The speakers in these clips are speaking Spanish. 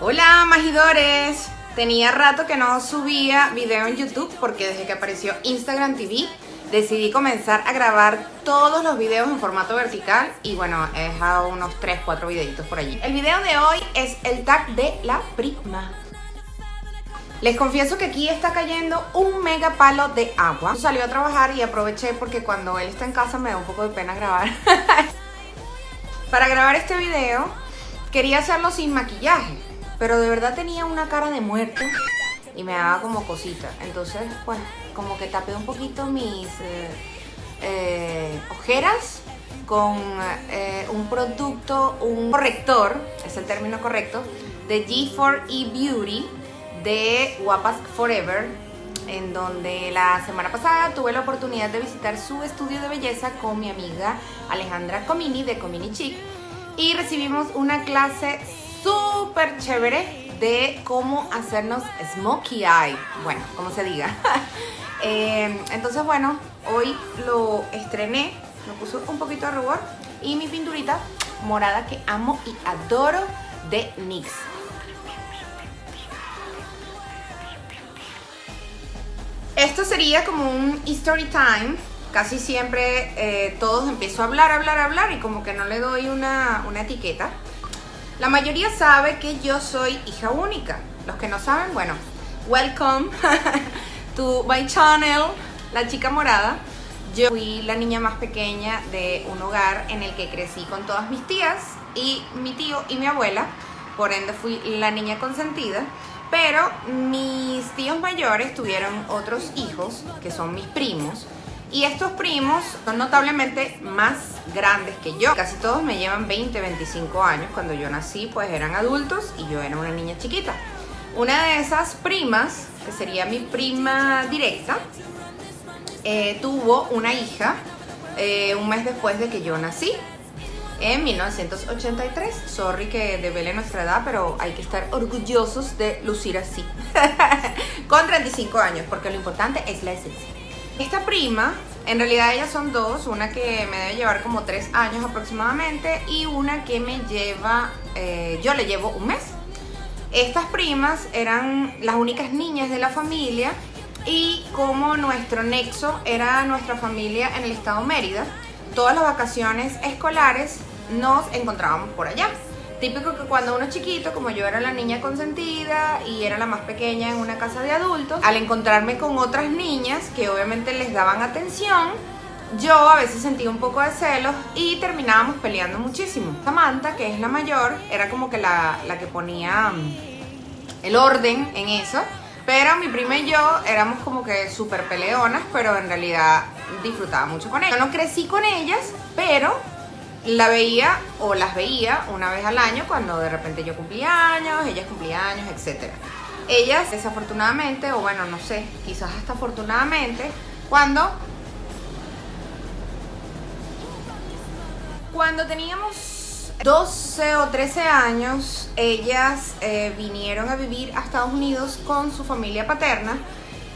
Hola magidores, tenía rato que no subía video en YouTube porque desde que apareció Instagram TV decidí comenzar a grabar todos los videos en formato vertical y bueno, he dejado unos 3-4 videitos por allí. El video de hoy es el tag de la prima. Les confieso que aquí está cayendo un mega palo de agua. Salió a trabajar y aproveché porque cuando él está en casa me da un poco de pena grabar. Para grabar este video quería hacerlo sin maquillaje, pero de verdad tenía una cara de muerto y me daba como cosita. Entonces pues como que tapé un poquito mis ojeras con un producto, un corrector, es el término correcto, de G4E Beauty de Guapas Forever, en donde la semana pasada tuve la oportunidad de visitar su estudio de belleza con mi amiga Alejandra Comini de Comini Chic y recibimos una clase súper chévere de cómo hacernos smokey eye, bueno, como se diga. Entonces bueno, hoy lo estrené, me puso un poquito de rubor y mi pinturita morada que amo y adoro de NYX. Esto sería como un story time. Casi siempre todos empiezo a hablar y como que no le doy una etiqueta. La mayoría sabe que yo soy hija única. Los que no saben, bueno, welcome to my channel, La Chica Morada. Yo fui la niña más pequeña de un hogar en el que crecí con todas mis tías y mi tío y mi abuela. Por ende fui la niña consentida. Pero mis tíos mayores tuvieron otros hijos, que son mis primos. Y estos primos son notablemente más grandes que yo. Casi todos me llevan 20, 25 años. Cuando yo nací, pues eran adultos y yo era una niña chiquita. Una de esas primas, que sería mi prima directa, tuvo una hija un mes después de que yo nací. En 1983, sorry que devele nuestra edad, pero hay que estar orgullosos de lucir así. Con 35 años, porque lo importante es la esencia. Esta prima, en realidad ellas son dos, una que me debe llevar como 3 años aproximadamente y una que me lleva, yo le llevo un mes. Estas primas eran las únicas niñas de la familia y como nuestro nexo era nuestra familia en el estado Mérida, todas las vacaciones escolares nos encontrábamos por allá. Típico que cuando uno es chiquito, como yo era la niña consentida y era la más pequeña en una casa de adultos, al encontrarme con otras niñas que obviamente les daban atención, yo a veces sentía un poco de celos y terminábamos peleando muchísimo. Samantha, que es la mayor, era como que la que ponía el orden en eso, pero mi prima y yo éramos como que súper peleonas, pero en realidad disfrutaba mucho con ellas. Yo no crecí con ellas, pero la veía o las veía una vez al año cuando de repente yo cumplía años, ellas cumplían años, etc. Ellas desafortunadamente, o bueno, no sé, quizás hasta afortunadamente, cuando teníamos 12 o 13 años, ellas vinieron a vivir a Estados Unidos con su familia paterna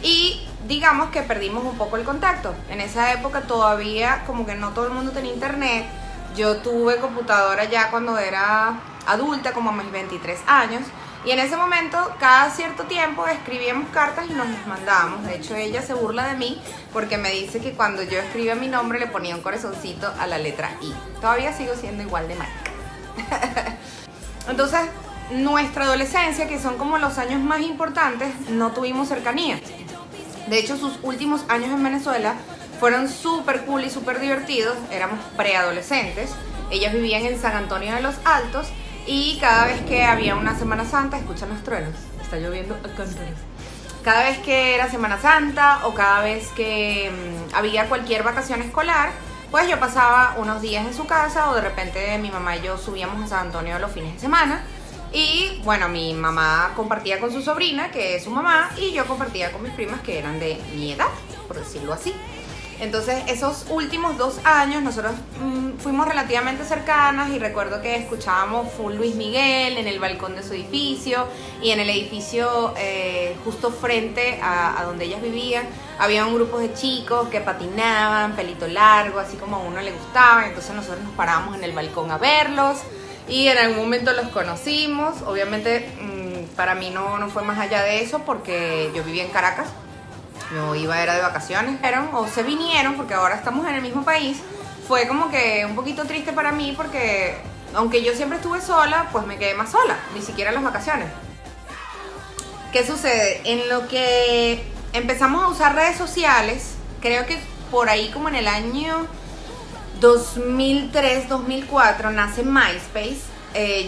y digamos que perdimos un poco el contacto. En esa época todavía como que no todo el mundo tenía internet. Yo tuve computadora ya cuando era adulta, como a mis 23 años. Y en ese momento, cada cierto tiempo, escribíamos cartas y nos las mandábamos. De hecho, ella se burla de mí porque me dice que cuando yo escribía mi nombre le ponía un corazoncito a la letra I. Todavía sigo siendo igual de marica. Entonces, nuestra adolescencia, que son como los años más importantes, no tuvimos cercanía. De hecho, sus últimos años en Venezuela fueron súper cool y súper divertidos. Éramos preadolescentes. Ellas vivían en San Antonio de los Altos y cada vez que había una Semana Santa, escuchan los truenos, está lloviendo a cántaros. Cada vez que era Semana Santa o cada vez que había cualquier vacación escolar, pues yo pasaba unos días en su casa o de repente mi mamá y yo subíamos a San Antonio los fines de semana. Y bueno, mi mamá compartía con su sobrina, que es su mamá, y yo compartía con mis primas que eran de mi edad, por decirlo así. Entonces esos últimos 2 años nosotros fuimos relativamente cercanas y recuerdo que escuchábamos full Luis Miguel en el balcón de su edificio y en el edificio justo frente a donde ellas vivían había un grupo de chicos que patinaban, pelito largo, así como a uno le gustaba. Entonces nosotros nos parábamos en el balcón a verlos y en algún momento los conocimos. Obviamente Para mí no fue más allá de eso porque yo vivía en Caracas. Yo era de vacaciones, o se vinieron porque ahora estamos en el mismo país. Fue como que un poquito triste para mí porque aunque yo siempre estuve sola, pues me quedé más sola, ni siquiera en las vacaciones. ¿Qué sucede? En lo que empezamos a usar redes sociales, creo que por ahí como en el año 2003, 2004 nace MySpace.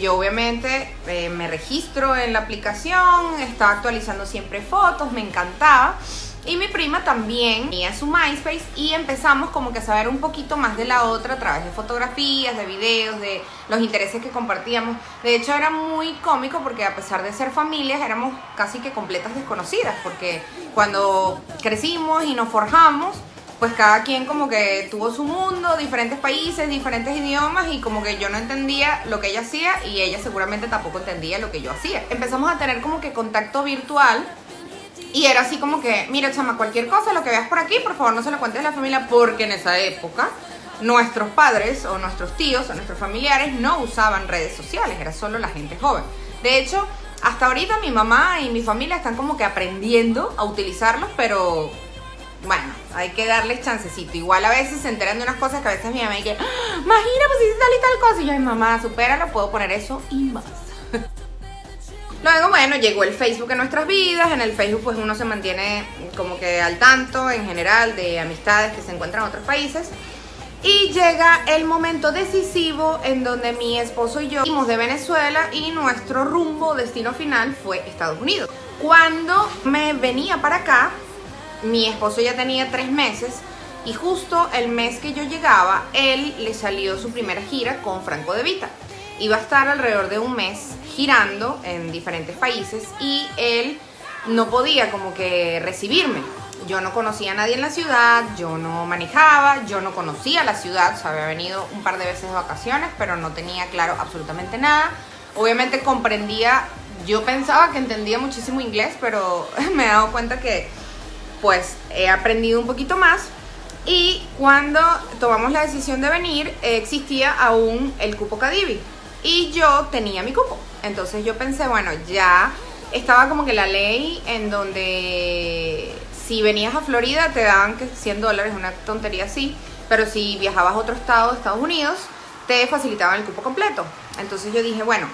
Yo obviamente me registro en la aplicación, estaba actualizando siempre fotos, me encantaba. Y mi prima también tenía su MySpace y empezamos como que a saber un poquito más de la otra a través de fotografías, de videos, de los intereses que compartíamos. De hecho era muy cómico porque a pesar de ser familias éramos casi que completas desconocidas, porque cuando crecimos y nos forjamos, pues cada quien como que tuvo su mundo, diferentes países, diferentes idiomas, y como que yo no entendía lo que ella hacía y ella seguramente tampoco entendía lo que yo hacía. Empezamos a tener como que contacto virtual. Y era así como que, mira chama, cualquier cosa, lo que veas por aquí, por favor no se lo cuentes a la familia, porque en esa época nuestros padres o nuestros tíos o nuestros familiares no usaban redes sociales, era solo la gente joven. De hecho, hasta ahorita mi mamá y mi familia están como que aprendiendo a utilizarlos, pero bueno, hay que darles chancecito. Igual a veces se enteran de unas cosas que a veces mi mamá dice, ¡ah! Imagina, pues hice tal y tal cosa. Y yo, ay mamá, supéralo, puedo poner eso y más. Luego, bueno, llegó el Facebook en nuestras vidas. En el Facebook pues uno se mantiene como que al tanto en general de amistades que se encuentran en otros países. Y llega el momento decisivo en donde mi esposo y yo fuimos de Venezuela y nuestro rumbo, destino final fue Estados Unidos. Cuando me venía para acá, mi esposo ya tenía 3 meses y justo el mes que yo llegaba, él le salió su primera gira con Franco De Vita. Iba a estar alrededor de un mes girando en diferentes países y él no podía como que recibirme. Yo no conocía a nadie en la ciudad, yo no manejaba, yo no conocía la ciudad, o sea, había venido un par de veces de vacaciones, pero no tenía claro absolutamente nada. Obviamente comprendía, yo pensaba que entendía muchísimo inglés, pero me he dado cuenta que pues he aprendido un poquito más. Y cuando tomamos la decisión de venir, existía aún el cupo Cadivi y yo tenía mi cupo. Entonces yo pensé, bueno, ya estaba como que la ley en donde si venías a Florida te daban que $100, una tontería así, pero si viajabas a otro estado de Estados Unidos te facilitaban el cupo completo. Entonces yo dije, bueno,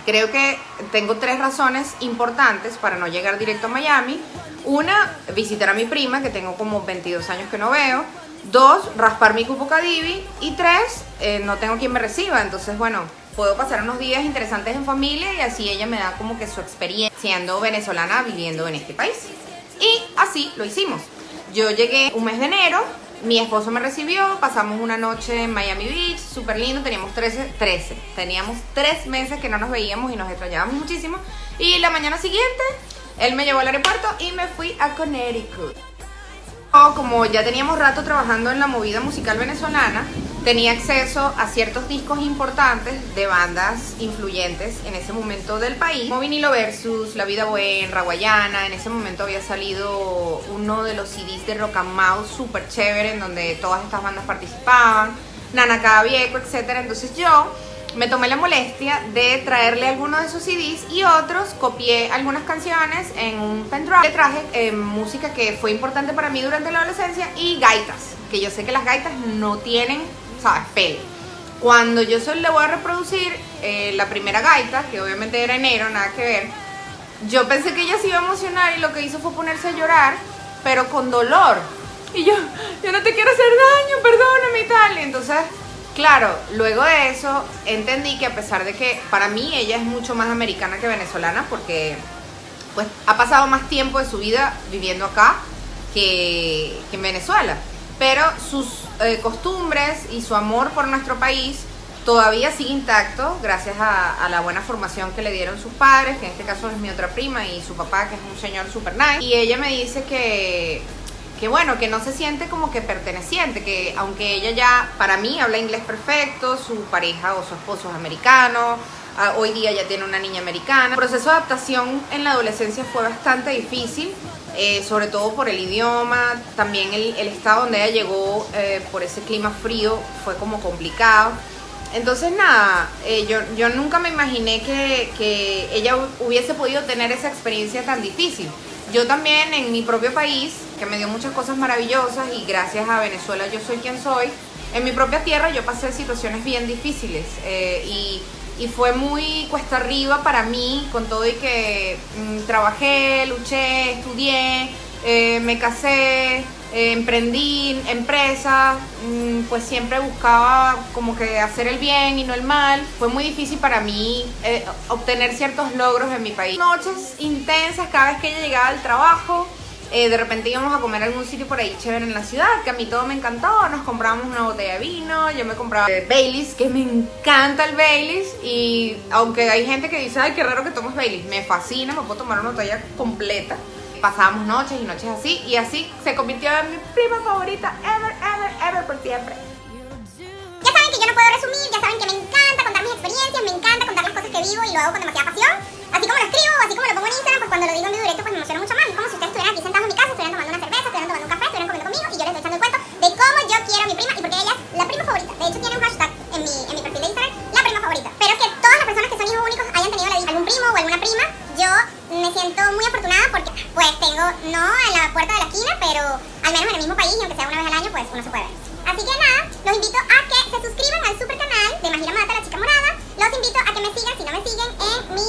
creo que tengo 3 razones importantes para no llegar directo a Miami. Una, visitar a mi prima, que tengo como 22 años que no veo. 2, raspar mi cupo Cadivi. Y 3, no tengo quien me reciba. Entonces, bueno, puedo pasar unos días interesantes en familia y así ella me da como que su experiencia siendo venezolana viviendo en este país. Y así lo hicimos. Yo llegué un mes de enero, mi esposo me recibió, pasamos una noche en Miami Beach, súper lindo, teníamos 3 meses que no nos veíamos y nos extrañábamos muchísimo. Y la mañana siguiente, él me llevó al aeropuerto y me fui a Connecticut. Como ya teníamos rato trabajando en la movida musical venezolana, tenía acceso a ciertos discos importantes de bandas influyentes en ese momento del país, como Vinilo Versus, La Vida Buena, Raguayana. En ese momento había salido uno de los CDs de Rock and Mouse súper chévere, en donde todas estas bandas participaban, Nana Cadavieco, etc. Entonces yo me tomé la molestia de traerle algunos de esos CDs y otros, copié algunas canciones en un pendrive. Le traje música que fue importante para mí durante la adolescencia y gaitas, que yo sé que las gaitas no tienen, ¿sabes?, pelo. Cuando yo le voy a reproducir la primera gaita, que obviamente era enero, nada que ver, yo pensé que ella se iba a emocionar y lo que hizo fue ponerse a llorar, pero con dolor. Y yo no te quiero hacer daño, perdóname y tal. Entonces, claro, luego de eso entendí que a pesar de que para mí ella es mucho más americana que venezolana, porque pues ha pasado más tiempo de su vida viviendo acá que en Venezuela, pero sus costumbres y su amor por nuestro país todavía sigue intacto gracias a la buena formación que le dieron sus padres, que en este caso es mi otra prima, y su papá, que es un señor super nice. Y ella me dice que bueno, que no se siente como que perteneciente, que aunque ella ya, para mí, habla inglés perfecto, su pareja o su esposo es americano, hoy día ya tiene una niña americana. El proceso de adaptación en la adolescencia fue bastante difícil, sobre todo por el idioma, también el estado donde ella llegó, por ese clima frío, fue como complicado. Entonces nada, yo nunca me imaginé que ella hubiese podido tener esa experiencia tan difícil. Yo también en mi propio país, que me dio muchas cosas maravillosas y gracias a Venezuela yo soy quien soy, en mi propia tierra yo pasé situaciones bien difíciles y fue muy cuesta arriba para mí, con todo y que trabajé, luché, estudié, me casé, emprendí empresas, pues siempre buscaba como que hacer el bien y no el mal. Fue muy difícil para mí obtener ciertos logros en mi país. Noches intensas cada vez que ella llegaba al trabajo. De repente íbamos a comer a algún sitio por ahí chévere en la ciudad, que a mí todo me encantó. Nos comprábamos una botella de vino, yo me compraba Baileys, que me encanta el Baileys. Y aunque hay gente que dice, ay, qué raro que tomes Baileys, me fascina, me puedo tomar una botella completa. Pasábamos noches y noches así, y así se convirtió en mi prima favorita ever por siempre. Ya saben que yo no puedo resumir, ya saben que me encanta contar mis experiencias, me encanta contar las cosas que vivo y lo hago con demasiada pasión. Así como lo escribo, así como lo pongo en Instagram, pues cuando lo digo en vivo directo pues me emociona mucho más. Es como si ustedes estuvieran aquí sentados en mi casa, estuvieran tomando una cerveza, estuvieran tomando un café, estuvieran comiendo conmigo y yo les estoy echando el cuento de cómo yo quiero a mi prima y porque ella es la prima favorita. De hecho tiene un hashtag en mi perfil de Instagram, la prima favorita. Pero que todas las personas que son hijos únicos hayan tenido algún primo o alguna prima, yo me siento muy afortunada porque pues tengo, no en la puerta de la esquina, pero al menos en el mismo país y aunque sea una vez al año pues uno se puede ver. Así que nada, los invito a que se suscriban al super canal de Majira Mata, la chica morada. Los invito a que me sigan si no me siguen en mi